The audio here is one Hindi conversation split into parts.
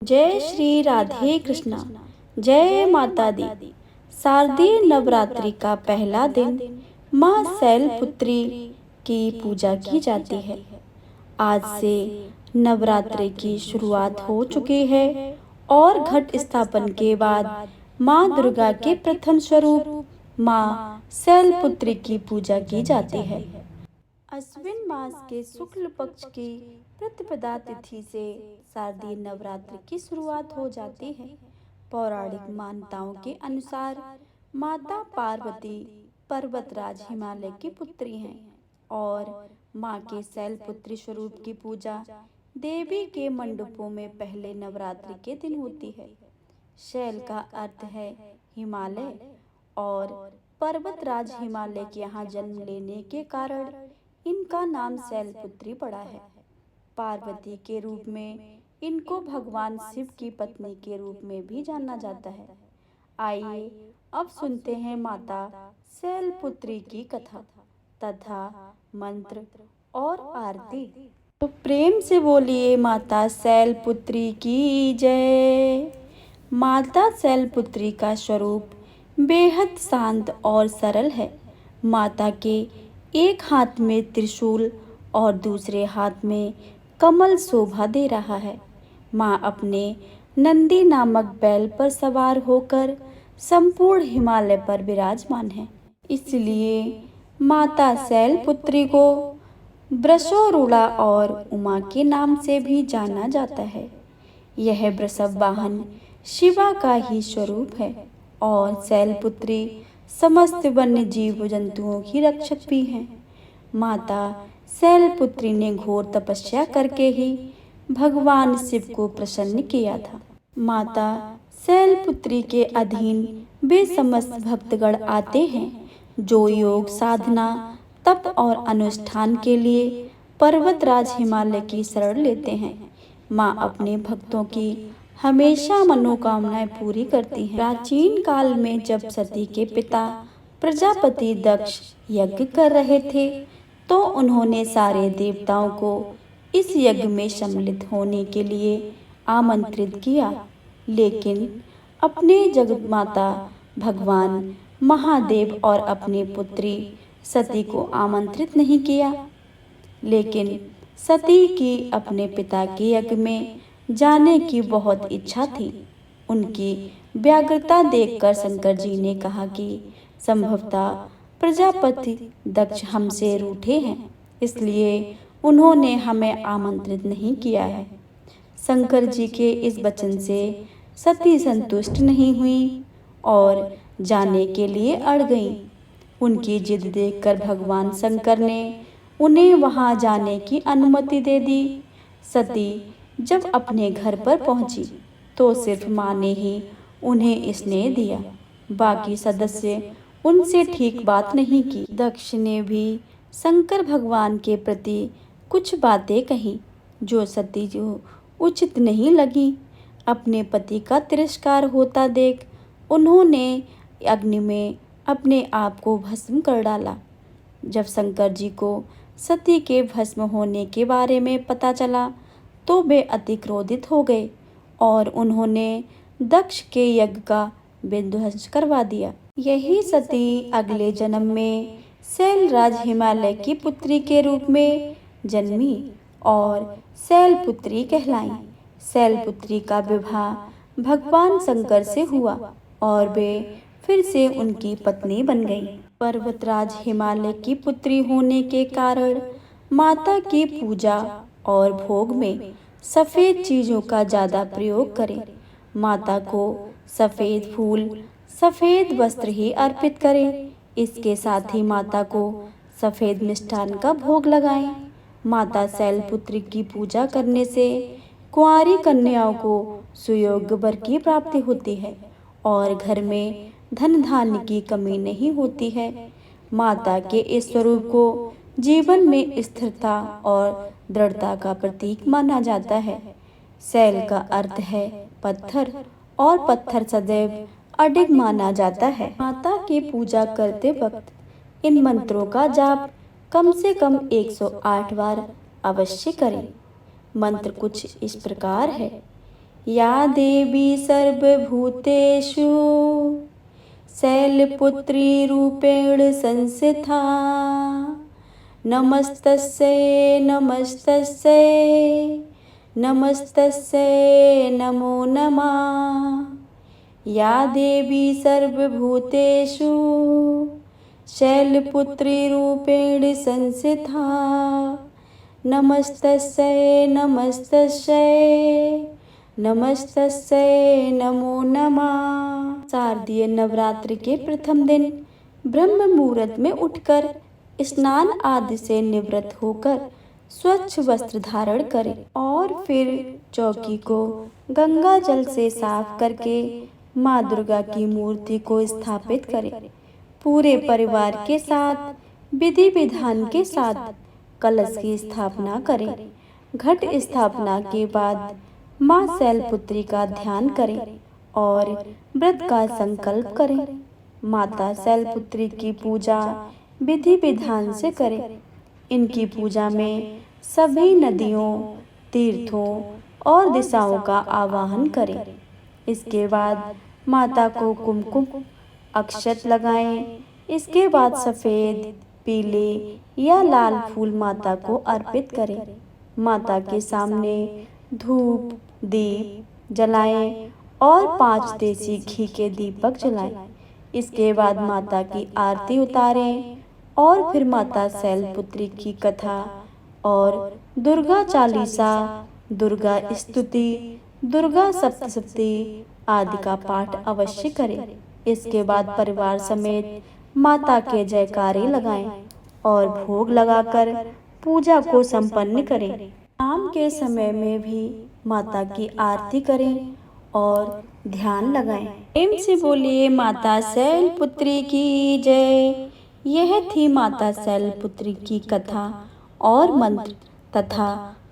जय श्री राधे कृष्णा। जय माता दी। शारदीय नवरात्रि का पहला दिन माँ शैलपुत्री की पूजा की जाती है। आज से नवरात्रि की शुरुआत हो चुकी है और घट स्थापन के बाद माँ दुर्गा के प्रथम स्वरूप माँ शैलपुत्री की पूजा की जाती है। अश्विन मास के शुक्ल पक्ष की प्रतिपदा तिथि से शारदीय नवरात्रि की शुरुआत हो जाती है। पौराणिक मान्यताओं के अनुसार माता पार्वती पर्वतराज हिमालय की पुत्री हैं और माँ के शैलपुत्री स्वरूप की पूजा देवी के मंडपों में पहले नवरात्रि के दिन होती है। शैल का अर्थ है हिमालय और पर्वतराज हिमालय के यहाँ जन्म लेने के कारण इनका नाम शैलपुत्री पड़ा है। पार्वती के रूप में इनको भगवान शिव की पत्नी के रूप में भी जाना जाता है। आइए अब सुनते हैं माता शैलपुत्री की कथा तथा मंत्र और आरती। तो प्रेम से बोलिए माता शैलपुत्री की जय। माता शैलपुत्री का स्वरूप बेहद शांत और सरल है। माता के एक हाथ में त्रिशूल और दूसरे हाथ में कमल शोभा दे रहा है। माँ अपने नंदी नामक बैल पर सवार होकर संपूर्ण हिमालय पर विराजमान है। इसलिए माता शैलपुत्री को वृषोरूढ़ा और उमा के नाम से भी जाना जाता है। यह वृषभ वाहन शिवा का ही स्वरूप है और शैलपुत्री समस्त वन्य जीव जंतुओं की रक्षक भी हैं। माता शैलपुत्री ने घोर तपस्या करके ही भगवान शिव को प्रसन्न किया था। माता शैलपुत्री के अधीन वे समस्त भक्तगण आते हैं जो योग साधना तप और अनुष्ठान के लिए पर्वतराज हिमालय की शरण लेते हैं। माँ अपने भक्तों की हमेशा मनोकामनाएं पूरी करती हैं। प्राचीन काल में जब सती के पिता प्रजापति दक्ष यज्ञ कर रहे थे तो उन्होंने सारे देवताओं को इस यज्ञ में सम्मिलित होने के लिए आमंत्रित किया, लेकिन अपने जगन्माता भगवान महादेव और अपनी पुत्री सती को आमंत्रित नहीं किया। लेकिन सती की अपने पिता के यज्ञ में जाने की बहुत इच्छा थी। उनकी व्यग्रता देखकर शंकर जी ने कहा कि संभवतः प्रजापति दक्ष हमसे रूठे हैं, इसलिए उन्होंने हमें आमंत्रित नहीं किया है। शंकर जी के इस वचन से सती संतुष्ट नहीं हुई और जाने के लिए अड़ गईं। उनकी जिद देखकर भगवान शंकर ने उन्हें वहां जाने की अनुमति दे दी। सती जब अपने घर पर पहुंची तो सिर्फ माँ ने ही उन्हें स्नेह दिया, बाकी सदस्य उनसे ठीक बात नहीं की। दक्ष ने भी शंकर भगवान के प्रति कुछ बातें कही जो सती को उचित नहीं लगी। अपने पति का तिरस्कार होता देख उन्होंने अग्नि में अपने आप को भस्म कर डाला। जब शंकर जी को सती के भस्म होने के बारे में पता चला तो वे अति क्रोधित हो गए और उन्होंने दक्ष के यज्ञ का विध्वंस करवा दिया। यही सती अगले जन्म में शैलराज हिमालय की पुत्री के रूप में जन्मी और शैलपुत्री कहलाई। शैलपुत्री का विवाह भगवान शंकर से हुआ और वे फिर से उनकी पत्नी बन गई। पर्वतराज हिमालय की पुत्री होने के कारण माता की पूजा और भोग में सफ़ेद चीज़ों का ज़्यादा प्रयोग करें। माता को सफ़ेद फूल सफ़ेद वस्त्र ही अर्पित करें। इसके साथ ही माता को सफ़ेद मिष्ठान का भोग लगाएं। माता शैलपुत्री की पूजा करने से कुंवारी कन्याओं को सुयोग्य वर की प्राप्ति होती है और घर में धन धान्य की कमी नहीं होती है। माता के इस स्वरूप को जीवन में स्थिरता और दृढ़ता का प्रतीक माना जाता है। शैल का अर्थ है पत्थर और पत्थर सदैव अडिग माना जाता है। माता की पूजा करते वक्त इन मंत्रों का जाप कम से कम 108 बार अवश्य करें। मंत्र कुछ इस प्रकार है। या देवी सर्वभूतेषु शैलपुत्री रूपेण संस्थिता नमस्तस्यै नमस्तस्यै नमस्तस्यै नमो नमः। या देवी सर्वभूतेषु शैलपुत्री रूपेण संस्थिता नमस्तस्यै नमस्तस्यै नमस्तस्यै नमो नमः। शारदीय नवरात्रि के प्रथम दिन ब्रह्म मुहूर्त में उठकर स्नान आदि से निवृत्त होकर स्वच्छ वस्त्र धारण करें और फिर चौकी को गंगा जल से साफ करके माँ दुर्गा की मूर्ति को स्थापित करें। पूरे परिवार के साथ विधि विधान के साथ कलश की स्थापना करें। घट स्थापना के बाद माँ शैलपुत्री का ध्यान करें और व्रत का संकल्प करें। माता शैलपुत्री की पूजा विधि विधान से करें। इनकी पूजा में सभी नदियों, तीर्थों और दिशाओं का आवाहन करें। इसके बाद माता को कुमकुम अक्षत लगाएं। इसके बाद सफ़ेद, पीले या लाल फूल माता को अर्पित करें। माता के सामने धूप, दीप जलाएं और 5 देसी घी के दीपक जलाएं। इसके बाद माता की आरती उतारें और फिर माता शैलपुत्री की कथा और दुर्गा चालीसा, दुर्गा स्तुति, दुर्गा सप्तशती आदि का पाठ अवश्य करें। इसके बाद परिवार समेत माता के जयकारे लगाएं और भोग लगाकर पूजा को संपन्न करें। शाम के समय में भी माता की आरती करें और ध्यान लगाएं। प्रेम से बोलिए माता शैलपुत्री की जय। यह थी माता शैलपुत्री की कथा और मंत्र तथा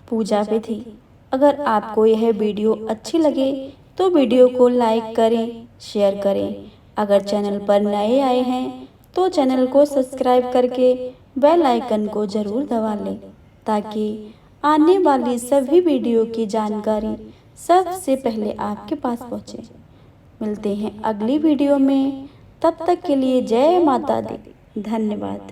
पूजा विधि। अगर आपको यह वीडियो अच्छी लगे तो वीडियो को लाइक करें, शेयर करें। अगर चैनल पर नए आए हैं तो चैनल को सब्सक्राइब करके बेल आइकन को ज़रूर दबा लें ताकि आने वाली सभी वीडियो की जानकारी सबसे पहले आपके पास पहुंचे। मिलते हैं अगली वीडियो में, तब तक के लिए जय माता दी। धन्यवाद।